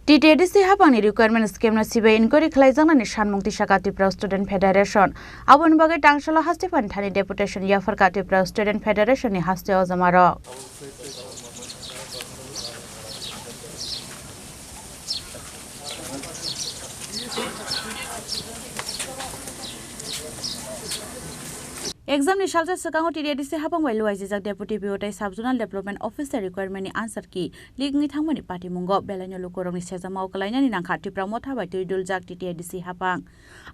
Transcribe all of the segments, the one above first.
TTAADC Haphangni Recruitment Scheme CBI inquiry Khlaijaknani Sanmung Tisakha Tripura Student Federation aboni bagai tangsalo haste panthani deputation yafarka Tripura Student Federation ni haste ojamaro Exam ni salsa sekango TTAADC Haphangni luaijak Deputy BOT Sub-Zonal Development Officer Requirement ni answer ki ligni thangmani party mungo belanya lukorong ni sejamau kalainani nangkha Tripura motha bai tuiduljak TTAADC Haphang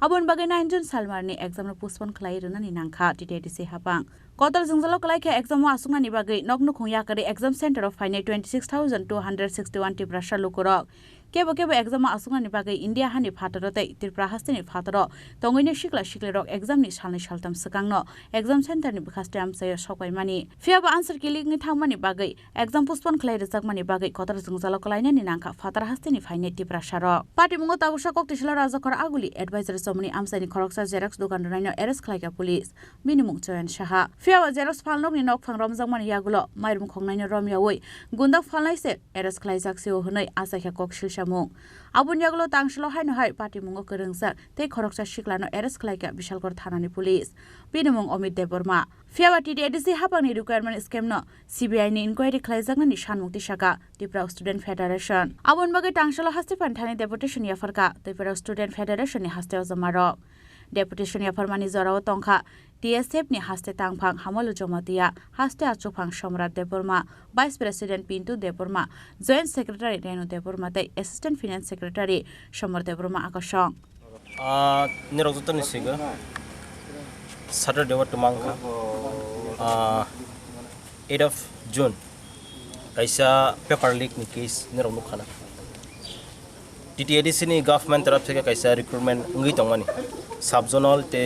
abon bagai 9 June salmar ni exam no postpone khlai runani nangkha TTAADC Haphang kotor jingzalo kalai khe exam wa asungna ni bagai nokno khungya kare exam center of fine 26,261 Tripura lukorok kebo exam asungna ni bagai India hani phataro tei Tripura haste ni phataro tongoini sikla siklirok exam ni salni saltam sakangno exam center ni bukhaste amsayo sokai mani fiaba answer kilik ni thangmani bagai exam postpone khlai rejakmani bagai kotor jingjalo kalaina ni nangkha phatar haste ni faine Tripura saro party mungo tabusa kok tisla rajakor aguli advisor somni amsani khoroksa xerox dukan raino arrest khlaika police minimum choyan saha fiaba xerox phalnok ni nok phangram jangmani yagulo mairum khongnaino romyawi gunda phalnai se arrest khlaijak se hunai asakha kok Sanmung abun yagulo tangslo haino hai party mungo kerengsa tei khoroksa siklano arrest khlaika Bishalgor thanani police binumung Omid Deborma fiaba TTAADC Haphangni Recruitment Scheme no CBI ni inquiry Khlaijaknani Sanmung Tisakha Tripura Student Federation abun bagai tangslo haste panthani deputation yafarka Tripura Student Federation ni haste ojamaro deputation yafarmani jorao tongkha TSF ni haste tangphang hamalu jomatia haste achofang Somrat Deborma Vice President Pintu Deborma Joint Secretary Renu Deborma tei Assistant Finance Secretary Somar Deborma akashong nirokjotoni siga Saturday wa tumangkha 8 of June kaisa paper leak ni case niroknu khana TTAADC ni government taraf theke kaisa recruitment ngi tongmani sub-zonal te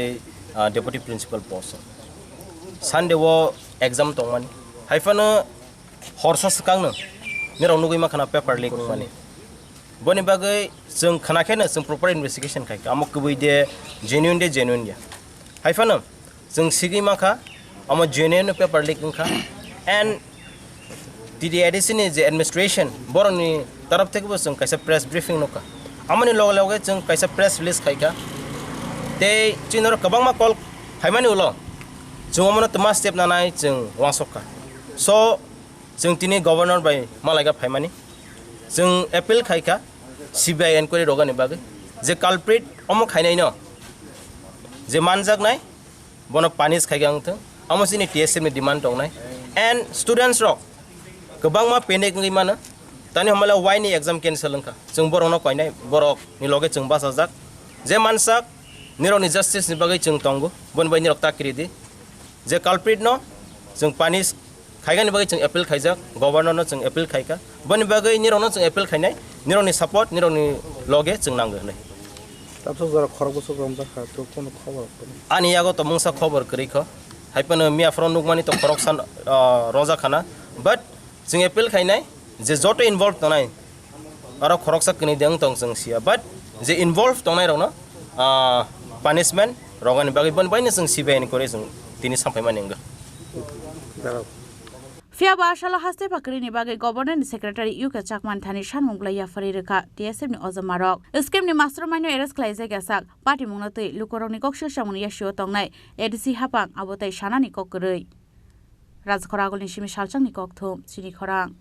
deputy principal post Sunday wo exam tongmani haifana horsa sakangno niroknu gima khana paper leak mani boni bagai जों खानाखेनो जों proper investigation खायखा आमक गुबै दे genuine दे हाइफानो जों सिगि माखा आम genuine paper leak खा and TTAADC नि जे administration बरनि तरफ थेबो जों कायसा प्रेस ब्रीफिंग नका आमनि लगे जों कायसा प्रेस रिलीज खायखा ते चिनर कबांमा कल हाइमानि उलो जों अमनो तमा स्टेप नानाय जों वासका सो जों तिनि गवर्नर बाय मालायगा फाइमानि जों appeal खायखा CBI inquiry rogani bagai je culprit omo khainai no je manjaknai bono punish khaigang thang amo sini TSF ni demand tongnai and students rok gobang ma panic ngi mana tani hamala why ni exam cancel angka jung borok no koinai borok ni loge jung basajak je mansak nironi justice ni bagai jung tongo bon bai ni rok takri di je culprit no jung punish खाइगानि बागै जों appeal खाइजाक governor जों appeal खाइका बनि बागै निरनो जों appeal खाइनाय निरनि support निरनि लगे जों नांगो नै ताबसो जरा खरगसो गम जाखा तो कोन खबर आनि यागो त मुंसा खबर करिख हाइपन मिया फ्रन नुगमानि त खरकसान रजा खाना बट जों एपिल खाइनाय जे जट इनभल्व तनाय आरो खरकसा कनि दें तंग जों Siya but J involve तनाय रनो punishment रगानि बागै बन बायनो जों CBI नि करे जों तिनि सामफायमानि नंगो Fiaba ashala haste pakri ni bagai governor ni secretary UK chakman thani Sanmung blaya fari rekha TSF ni ojamarok scheme ni mastermind arrest khlaijak yasak party mungna tei lukorok ni kokshil samung yasio tongnai ADC Haphang abotai sana ni kokkrei Rajkhoragol ni simi salchang ni kokthum Chini Khorang